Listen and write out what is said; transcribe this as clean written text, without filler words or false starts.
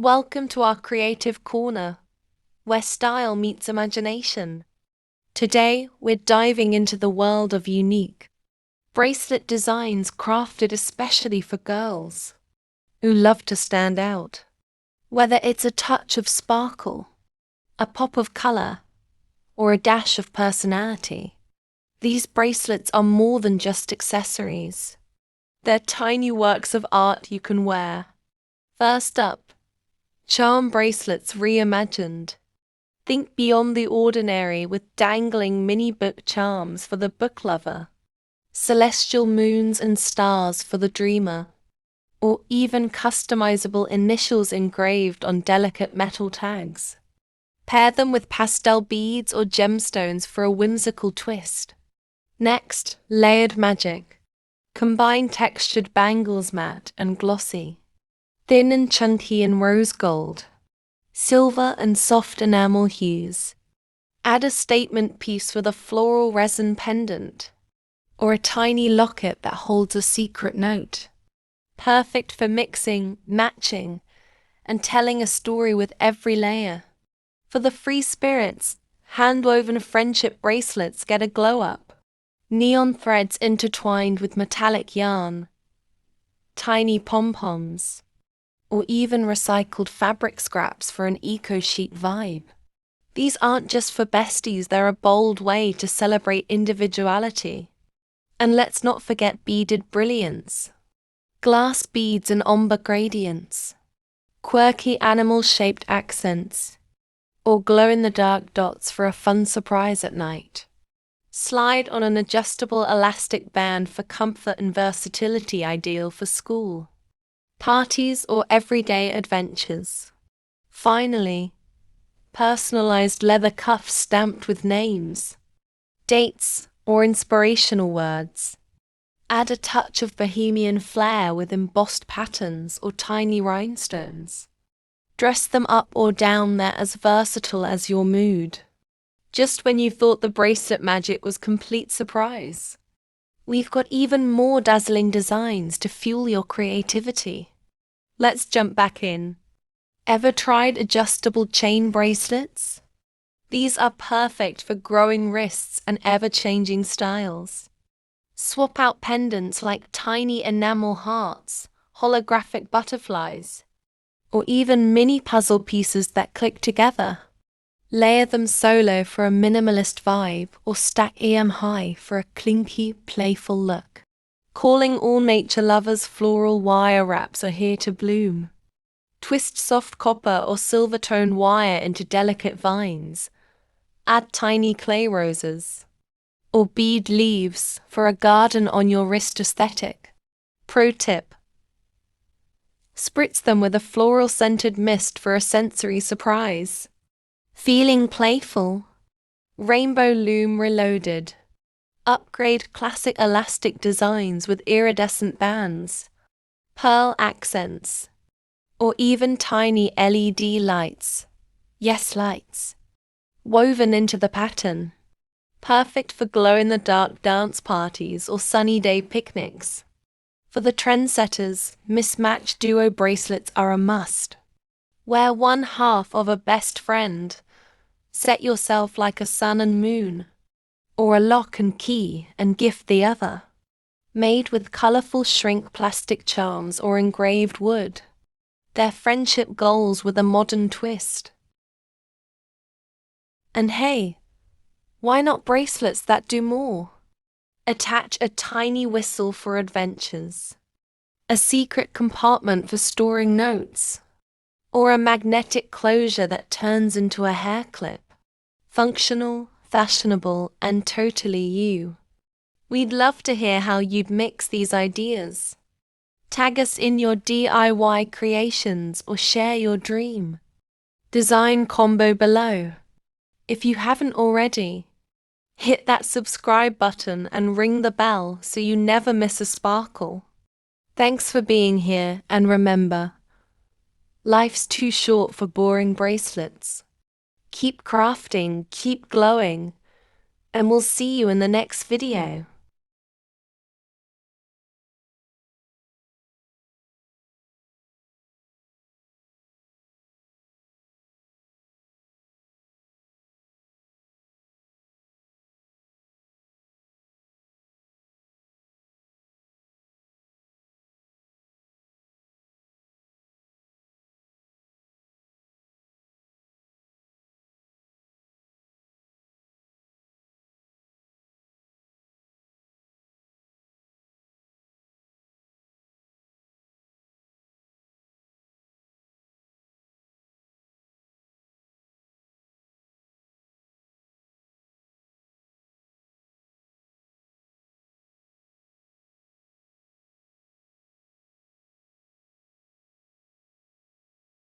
Welcome to our creative corner, where style meets imagination. Today, we're diving into the world of unique bracelet designs crafted especially for girls who love to stand out. Whether it's a touch of sparkle, a pop of color, or a dash of personality, these bracelets are more than just accessories. They're tiny works of art you can wear. First up, charm bracelets reimagined. Think beyond the ordinary with dangling mini book charms for the book lover, celestial moons and stars for the dreamer, or even customizable initials engraved on delicate metal tags. Pair them with pastel beads or gemstones for a whimsical twist. Next, layered magic. Combine textured bangles, matte and glossy, thin and chunky in rose gold, silver and soft enamel hues. Add a statement piece with a floral resin pendant, or a tiny locket that holds a secret note. Perfect for mixing, matching, and telling a story with every layer. For the free spirits, hand-woven friendship bracelets get a glow-up. Neon threads intertwined with metallic yarn, tiny pom-poms, or even recycled fabric scraps for an eco-chic vibe. These aren't just for besties, they're a bold way to celebrate individuality. And let's not forget beaded brilliance. Glass beads and ombre gradients, quirky animal-shaped accents, or glow-in-the-dark dots for a fun surprise at night. Slide on an adjustable elastic band for comfort and versatility, ideal for school, parties, or everyday adventures. Finally, personalized leather cuffs stamped with names, dates, or inspirational words. Add a touch of bohemian flair with embossed patterns or tiny rhinestones. Dress them up or down, they're as versatile as your mood. Just when you thought the bracelet magic was complete surprise, we've got even more dazzling designs to fuel your creativity. Let's jump back in. Ever tried adjustable chain bracelets? These are perfect for growing wrists and ever-changing styles. Swap out pendants like tiny enamel hearts, holographic butterflies, or even mini puzzle pieces that click together. Layer them solo for a minimalist vibe, or stack them high for a clinky, playful look. Calling all nature lovers, floral wire wraps are here to bloom. Twist soft copper or silver tone wire into delicate vines. Add tiny clay roses, or bead leaves for a garden on your wrist aesthetic. Pro tip: spritz them with a floral scented mist for a sensory surprise. Feeling playful? Rainbow Loom Reloaded. Upgrade classic elastic designs with iridescent bands, pearl accents, or even tiny LED lights. Yes, lights. Woven into the pattern. Perfect for glow-in-the-dark dance parties or sunny day picnics. For the trendsetters, mismatched duo bracelets are a must. Wear one half of a best friend. Set yourself like a sun and moon, or a lock and key and gift the other. Made with colorful shrink plastic charms or engraved wood. They're friendship goals with a modern twist. And hey, why not bracelets that do more? Attach a tiny whistle for adventures, a secret compartment for storing notes, or a magnetic closure that turns into a hair clip. Functional, fashionable, and totally you. We'd love to hear how you'd mix these ideas. Tag us in your DIY creations or share your dream design combo below. If you haven't already, hit that subscribe button and ring the bell so you never miss a sparkle. Thanks for being here, and remember, life's too short for boring bracelets. Keep crafting, keep glowing, and we'll see you in the next video.